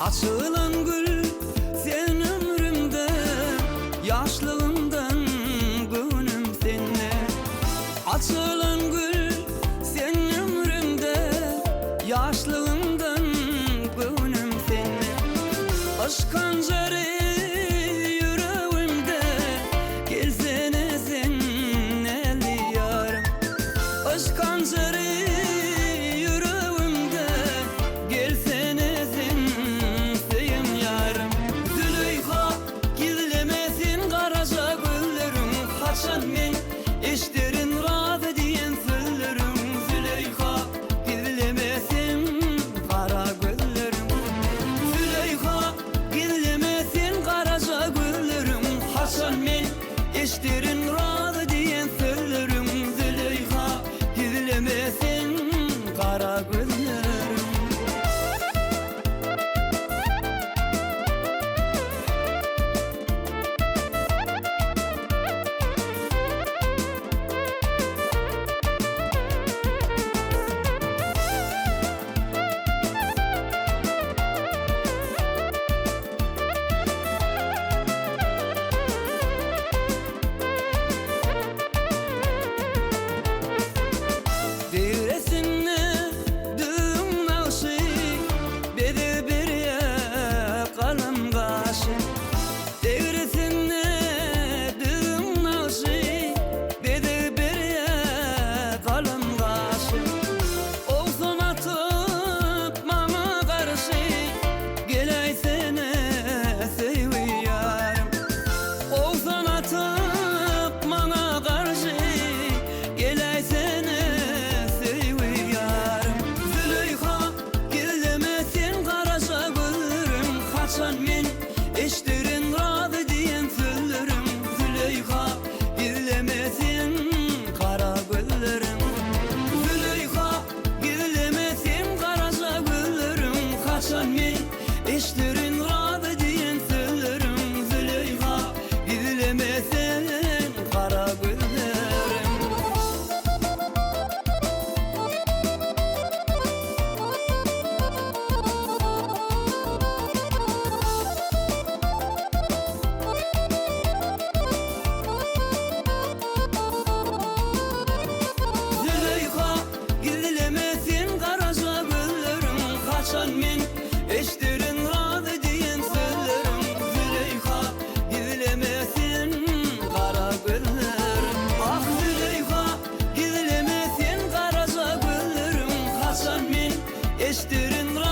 Açılan gül sen ömrümde, yaşlığımdan gönlüm seninle. Açılan gül sen ömrümde, yaşlığımdan gönlüm seninle. Aşk hançeri yüreğimde, gelsene sen eli yarım. Aşk hançeri yüreğimde, gelsene sen sevim yarım. Züleyha gizlemesin karaca güllerim, kaçan men eşlerin razı diyen sözlerim. Züleyha gizlemesin kara güllerim. Züleyha gizlemesin karaca güllerim, kaçan men eşlerin razı diyen sözlerim. Züleyha gizlemesin kara güllerim. Devresine düğüm naşı, bede beriye kalem kaşı. Devresine düğüm naşı, bede beriye kalem kaşı. Olsun atıp bana karşı, geleysene seviyarım. Olsun atıp bana karşı, geleysene seviyarım. Züleyha gizlemesin karaca güllerim, kaçan men eşlerin razı diyen sözlerim. Züleyha gizlemesin kara güllerim. Züleyha gizlemesin karaca güllerim, kaçan men eşlerin razı diyen sözlerim. Züleyha gizlemesin kara güllerim. Züleyha gizlemesin karaca güllerim, kaçan men eşlerin razı diyen sözlerim. Züleyha gizlemesin kara güllerim. Ah Züleyha gizlemesin karaca güllerim, kaçan men eşlerin razı